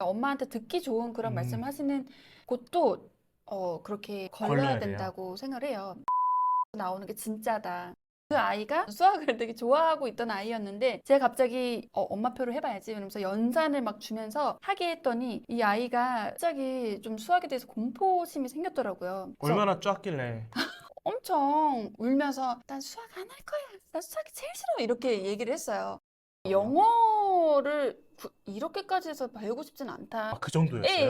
엄마한테 듣기 좋은 그런 말씀하시는 곳도 그렇게 걸러야 걸러야 돼요. 된다고 생각을 해요. 나오는 게 진짜다. 그 아이가 수학을 되게 좋아하고 있던 아이였는데 제가 갑자기 엄마표를 해봐야지 이러면서 연산을 막 주면서 하게 했더니 이 아이가 갑자기 좀 수학에 대해서 공포심이 생겼더라고요. 그래서 얼마나 쪼았길래. 엄청 울면서 난 수학 안 할 거야. 나 수학이 제일 싫어. 이렇게 얘기를 했어요. 영어를 이렇게까지 해서 배우고 싶진 않다. 그 정도였어요? 예.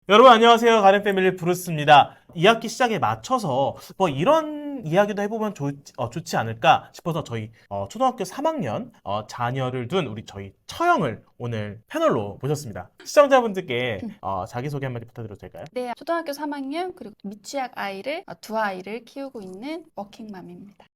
여러분 안녕하세요. 가렌 패밀리 브루스입니다. 2학기 시작에 맞춰서 뭐 이런 이야기도 해보면 좋지 않을까 싶어서 저희 초등학교 3학년 자녀를 둔 우리 저희 처형을 오늘 패널로 모셨습니다. 시청자분들께 자기소개 한마디 부탁드려도 될까요? 네, 초등학교 3학년 그리고 미취학 아이를 두 아이를 키우고 있는 워킹맘입니다.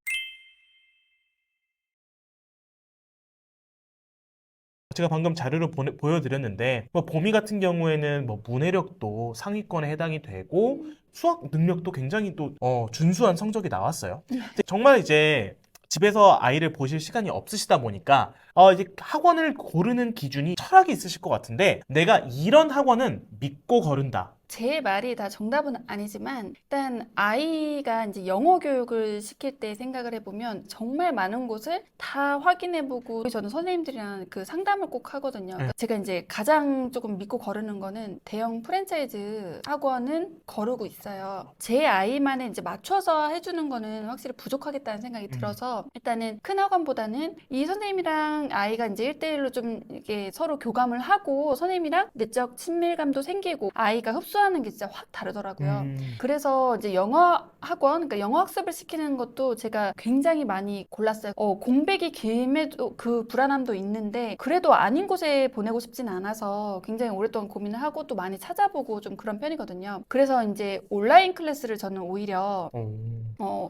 제가 방금 자료를 보여드렸는데 뭐 보미 같은 경우에는 뭐 문해력도 상위권에 해당이 되고 수학 능력도 굉장히 또 준수한 성적이 나왔어요. 근데 정말 이제 집에서 아이를 보실 시간이 없으시다 보니까 이제 학원을 고르는 기준이 철학이 있으실 것 같은데 내가 이런 학원은 믿고 거른다. 제 말이 다 정답은 아니지만 일단 아이가 이제 영어 교육을 시킬 때 생각을 해보면 정말 많은 곳을 다 확인해보고 저는 선생님들이랑 그 상담을 꼭 하거든요. 그러니까 제가 이제 가장 조금 믿고 거르는 거는 대형 프랜차이즈 학원은 거르고 있어요. 제 아이만에 이제 맞춰서 해주는 거는 확실히 부족하겠다는 생각이 들어서 일단은 큰 학원보다는 이 선생님이랑 아이가 이제 1대1로 좀 이게 서로 교감을 하고 선생님이랑 내적 친밀감도 생기고 아이가 흡수하는 게 진짜 확 다르더라고요. 그래서 이제 영어 학원, 그러니까 영어 학습을 시키는 것도 제가 굉장히 많이 골랐어요. 공백이 길매도 그 불안함도 있는데 그래도 아닌 곳에 보내고 싶진 않아서 굉장히 오랫동안 고민을 하고 또 많이 찾아보고 좀 그런 편이거든요. 그래서 이제 온라인 클래스를 저는 오히려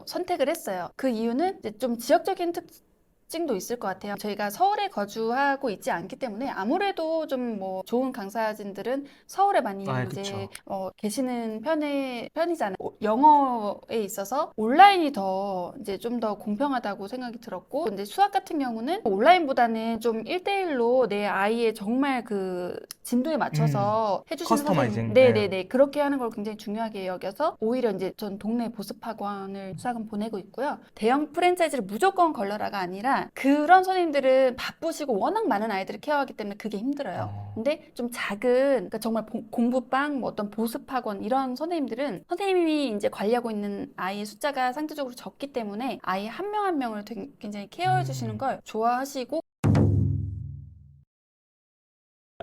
선택을 했어요. 그 이유는 이제 좀 지역적인 특징도 있을 것 같아요. 저희가 서울에 거주하고 있지 않기 때문에 아무래도 좀 뭐 좋은 강사진들은 서울에 많이 이제 계시는 편이잖아요. 영어에 있어서 온라인이 더 이제 좀 더 공평하다고 생각이 들었고 이제 수학 같은 경우는 온라인보다는 좀 1대1로 내 아이의 정말 그 진도에 맞춰서 해주시는 커스터마이징. 네네네 그렇게 하는 걸 굉장히 중요하게 여겨서 오히려 이제 전 동네 보습학원을 수학은 보내고 있고요. 대형 프랜차이즈를 무조건 걸러라가 아니라 그런 선생님들은 바쁘시고 워낙 많은 아이들을 케어하기 때문에 그게 힘들어요. 근데 좀 작은 그러니까 정말 공부방 뭐 어떤 보습학원 이런 선생님들은 선생님이 이제 관리하고 있는 아이의 숫자가 상대적으로 적기 때문에 아이 한 명 한 명을 굉장히 케어해 주시는 걸 좋아하시고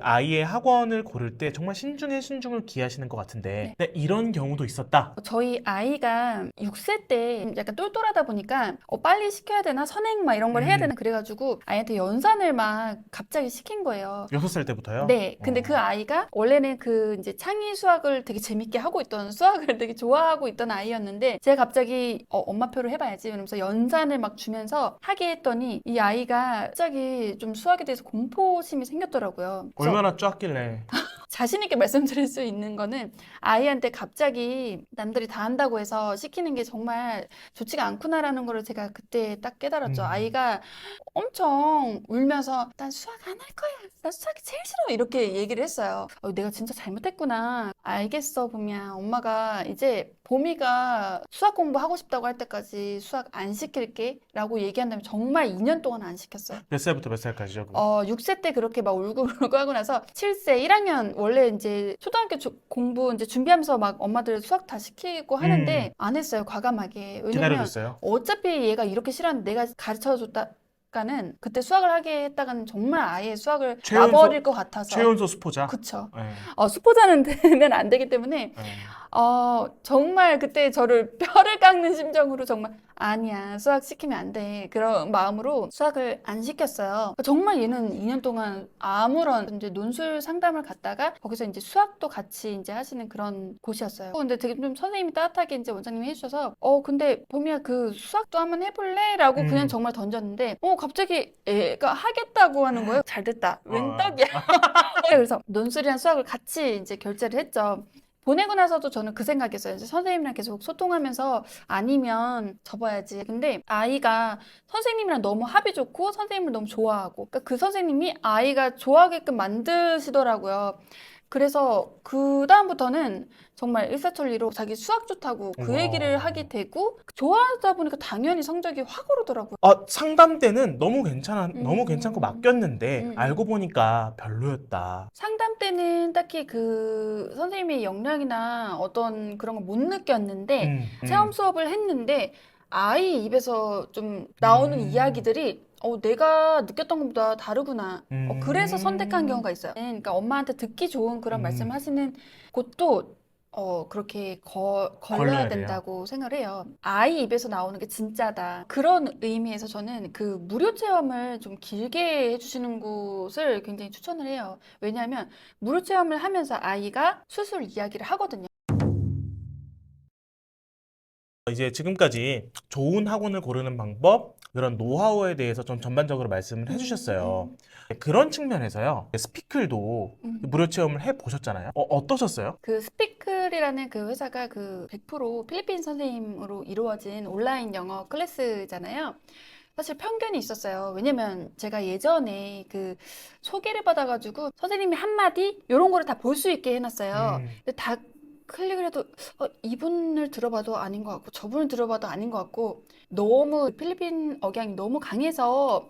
아이의 학원을 고를 때 정말 신중에 신중을 기하시는 것 같은데 네, 이런 경우도 있었다. 저희 아이가 6세 때 약간 똘똘하다 보니까 빨리 시켜야 되나 선행 막 이런 걸 해야 되나 그래가지고 아이한테 연산을 막 갑자기 시킨 거예요. 6살 때부터요? 네. 근데 그 아이가 원래는 그 이제 창의 수학을 되게 재밌게 하고 있던 수학을 되게 좋아하고 있던 아이였는데 제가 갑자기 엄마표를 해봐야지 이러면서 연산을 막 주면서 하게 했더니 이 아이가 갑자기 좀 수학에 대해서 공포심이 생겼더라고요. 그래서 얼마나 쪼았길래. 자신 있게 말씀드릴 수 있는 거는 아이한테 갑자기 남들이 다 한다고 해서 시키는 게 정말 좋지가 않구나라는 거를 제가 그때 딱 깨달았죠. 아이가 엄청 울면서 난 수학 안 할 거야. 나 수학이 제일 싫어. 이렇게 얘기를 했어요. 내가 진짜 잘못했구나. 알겠어, 봄이야. 엄마가 이제 봄이가 수학 공부하고 싶다고 할 때까지 수학 안 시킬게 라고 얘기한 다음에 정말 2년 동안 안 시켰어요. 몇 살부터 몇 살까지죠? 6세 때 그렇게 막 울고불고 하고 나서 7세 1학년 원래 이제 초등학교 공부 이제 준비하면서 막 엄마들 수학 다 시키고 하는데 안 했어요. 과감하게. 왜냐면 기다려줬어요? 어차피 얘가 이렇게 싫어하는데 내가 가르쳐 줬다가는 그때 수학을 하게 했다가는 정말 아예 수학을 놔버릴 것 같아서. 최연소 수포자? 그쵸. 네. 수포자는 되면 안 되기 때문에 네. 정말 그때 저를 뼈를 깎는 심정으로 정말 아니야, 수학 시키면 안 돼. 그런 마음으로 수학을 안 시켰어요. 정말 얘는 2년 동안 아무런 이제 논술 상담을 갔다가 거기서 이제 수학도 같이 이제 하시는 그런 곳이었어요. 근데 되게 좀 선생님이 따뜻하게 이제 원장님이 해주셔서 근데 봄이야 그 수학도 한번 해볼래? 라고 그냥 정말 던졌는데 갑자기 애가 하겠다고 하는 거예요. 잘 됐다. 웬 떡이야. 그래서 논술이랑 수학을 같이 이제 결제를 했죠. 보내고 나서도 저는 그 생각이었어요. 이제 선생님이랑 계속 소통하면서 아니면 접어야지. 근데 아이가 선생님이랑 너무 합이 좋고 선생님을 너무 좋아하고 그러니까 그 선생님이 아이가 좋아하게끔 만드시더라고요. 그래서 그 다음부터는 정말 일사천리로 자기 수학 좋다고 그 얘기를 하게 되고 좋아하다 보니까 당연히 성적이 확 오르더라고요. 상담 때는 너무 괜찮고 맡겼는데 음. 알고 보니까 별로였다. 상담 때는 딱히 그 선생님의 역량이나 어떤 그런 거 못 느꼈는데 체험 수업을 했는데 아이 입에서 좀 나오는 이야기들이 내가 느꼈던 것보다 다르구나. 그래서 선택한 경우가 있어요. 그러니까 엄마한테 듣기 좋은 그런 말씀하시는 곳도 그렇게 걸러야 걸러야 돼요. 된다고 생각을 해요. 아이 입에서 나오는 게 진짜다. 그런 의미에서 저는 그 무료 체험을 좀 길게 해주시는 곳을 굉장히 추천을 해요. 왜냐하면 무료 체험을 하면서 아이가 수술 이야기를 하거든요. 이제 지금까지 좋은 학원을 고르는 방법, 그런 노하우에 대해서 좀 전반적으로 말씀을 해주셨어요. 그런 측면에서요, 스피클도 무료 체험을 해보셨잖아요. 어떠셨어요? 그 스피클이라는 그 회사가 그 100% 필리핀 선생님으로 이루어진 온라인 영어 클래스잖아요. 사실 편견이 있었어요. 왜냐면 제가 예전에 그 소개를 받아가지고 선생님이 한마디 이런 거를 다 볼 수 있게 해놨어요. 근데 다 클릭을 해도 이분을 들어봐도 아닌 것 같고 저분을 들어봐도 아닌 것 같고 너무 필리핀 억양이 너무 강해서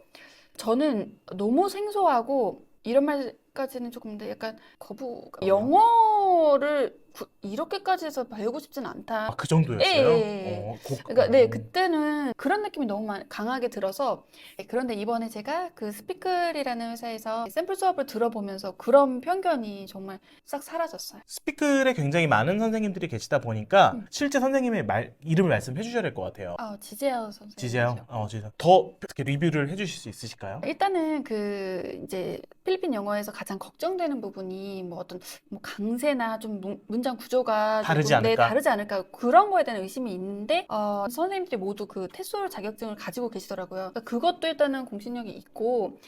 저는 너무 생소하고 이런 말까지는 조금 근데 약간 거부가 영어를 이렇게까지 해서 배우고 싶진 않다. 그 예, 정도였어요? 예, 예. 그러니까 네, 그때는 그런 느낌이 너무 강하게 들어서 그런데 이번에 제가 그 스피클이라는 회사에서 샘플 수업을 들어보면서 그런 편견이 정말 싹 사라졌어요. 스피클에 굉장히 많은 선생님들이 계시다 보니까 실제 선생님의 이름을 말씀해 주셔야 될 것 같아요. 지재현 선생님. 지재영, 지재영. 더 어떻게 리뷰를 해주실 수 있으실까요? 일단은 그 이제 필리핀 영어에서 가장 걱정되는 부분이 뭐 어떤 뭐 강세나 좀 문장 구조가 다르지 조금, 않을까? 다르지 않을까 그런 거에 대한 의심이 있는데 선생님들이 모두 그 테솔 자격증을 가지고 계시더라고요. 그러니까 그것도 일단은 공신력이 있고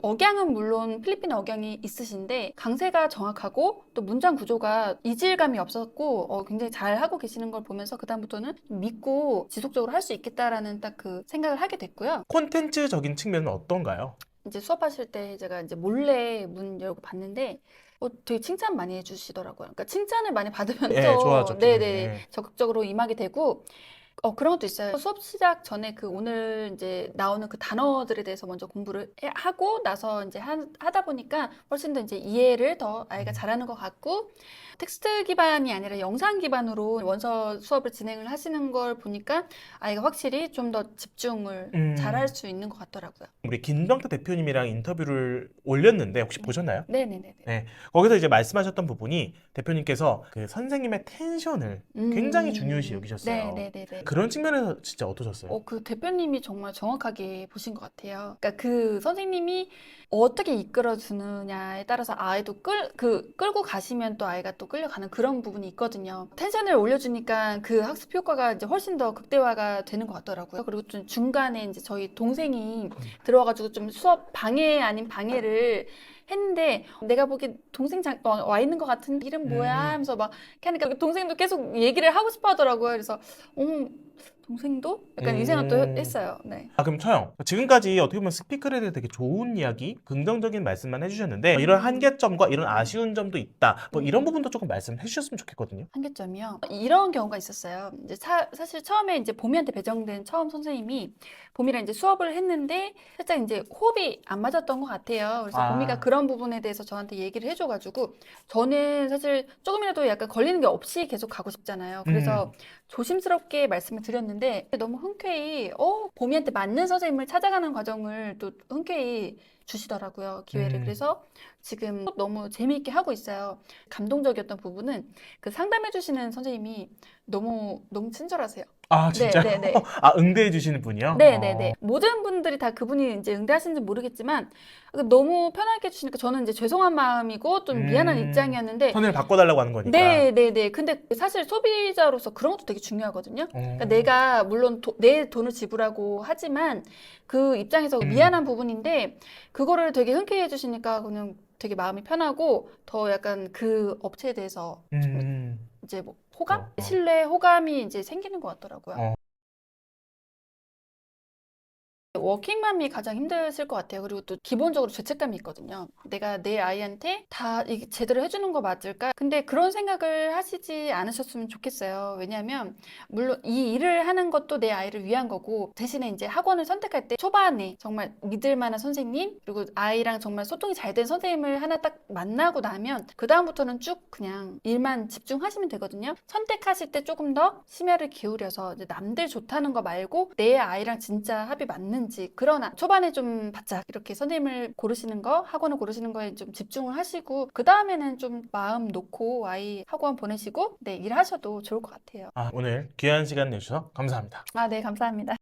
억양은 물론 필리핀 억양이 있으신데 강세가 정확하고 또 문장 구조가 이질감이 없었고 굉장히 잘 하고 계시는 걸 보면서 그다음부터는 믿고 지속적으로 할 수 있겠다라는 딱 그 생각을 하게 됐고요. 콘텐츠적인 측면은 어떤가요? 이제 수업하실 때 제가 이제 몰래 문 열고 봤는데 되게 칭찬 많이 해주시더라고요. 그러니까 칭찬을 많이 받으면 예, 또 좋아하죠, 네네 기분이. 적극적으로 임하게 되고 그런 것도 있어요. 수업 시작 전에 그 오늘 이제 나오는 그 단어들에 대해서 먼저 공부를 하고 나서 이제 하다 보니까 훨씬 더 이제 이해를 더 아이가 잘하는 것 같고 텍스트 기반이 아니라 영상 기반으로 원서 수업을 진행을 하시는 걸 보니까 아이가 확실히 좀 더 집중을 잘할 수 있는 것 같더라고요. 우리 김병태 대표님이랑 인터뷰를 올렸는데 혹시 보셨나요? 네네네. 네, 거기서 이제 말씀하셨던 부분이 대표님께서 그 선생님의 텐션을 굉장히 중요시 여기셨어요. 네네네. 그런 측면에서 진짜 어떠셨어요? 그 대표님이 정말 정확하게 보신 것 같아요. 그러니까 그 선생님이 어떻게 이끌어주느냐에 따라서 아이도 끌고 가시면 또 아이가 또 끌려가는 그런 부분이 있거든요. 텐션을 올려주니까 그 학습 효과가 이제 훨씬 더 극대화가 되는 것 같더라고요. 그리고 좀 중간에 이제 저희 동생이 들어와가지고 좀 수업 방해 아닌 방해를 했는데 내가 보기엔 동생 와 있는 것 같은 이름 뭐야 하면서 막 이렇게 하니까 동생도 계속 얘기를 하고 싶어 하더라고요. 그래서 동생도? 약간 이 생각도 했어요. 네. 그럼 처형. 지금까지 어떻게 보면 스피클에 대해 되게 좋은 이야기, 긍정적인 말씀만 해주셨는데 이런 한계점과 이런 아쉬운 점도 있다. 뭐 이런 부분도 조금 말씀해 주셨으면 좋겠거든요. 한계점이요. 이런 경우가 있었어요. 이제 사실 처음에 이제 봄이한테 배정된 처음 선생님이 봄이랑 이제 수업을 했는데 살짝 이제 호흡이 안 맞았던 것 같아요. 그래서 봄이가 그런 부분에 대해서 저한테 얘기를 해줘가지고 저는 사실 조금이라도 약간 걸리는 게 없이 계속 가고 싶잖아요. 그래서 조심스럽게 말씀을 드렸는데 너무 흔쾌히 봄이한테 맞는 선생님을 찾아가는 과정을 또 흔쾌히 주시더라고요. 기회를. 그래서 지금 너무 재미있게 하고 있어요. 감동적이었던 부분은 그 상담해 주시는 선생님이 너무 친절하세요. 아, 진짜요? 네네네. 아, 응대해 주시는 분이요? 네네네. 모든 분들이 다 그분이 이제 응대하시는지 모르겠지만 너무 편하게 해주시니까 저는 이제 죄송한 마음이고 좀 미안한 입장이었는데 선을 바꿔달라고 하는 거니까. 네네네. 근데 사실 소비자로서 그런 것도 되게 중요하거든요. 그러니까 내가 물론 내 돈을 지불하고 하지만 그 입장에서 미안한 부분인데 그거를 되게 흔쾌히 해주시니까 그냥 되게 마음이 편하고 더 약간 그 업체에 대해서 이제 뭐 호감? 신뢰, 호감이 이제 생기는 것 같더라고요. 워킹맘이 가장 힘드실 것 같아요. 그리고 또 기본적으로 죄책감이 있거든요. 내가 내 아이한테 다 이게 제대로 해주는 거 맞을까? 근데 그런 생각을 하시지 않으셨으면 좋겠어요. 왜냐하면 물론 이 일을 하는 것도 내 아이를 위한 거고 대신에 이제 학원을 선택할 때 초반에 정말 믿을 만한 선생님 그리고 아이랑 정말 소통이 잘 된 선생님을 하나 딱 만나고 나면 그 다음부터는 쭉 그냥 일만 집중하시면 되거든요. 선택하실 때 조금 더 심혈을 기울여서 이제 남들 좋다는 거 말고 내 아이랑 진짜 합이 맞는지 그러나 초반에 좀 바짝 이렇게 선생님을 고르시는 거 학원을 고르시는 거에 좀 집중을 하시고 그 다음에는 좀 마음 놓고 아이 학원 보내시고 네 일하셔도 좋을 것 같아요. 오늘 귀한 시간 내주셔서 감사합니다. 네 감사합니다.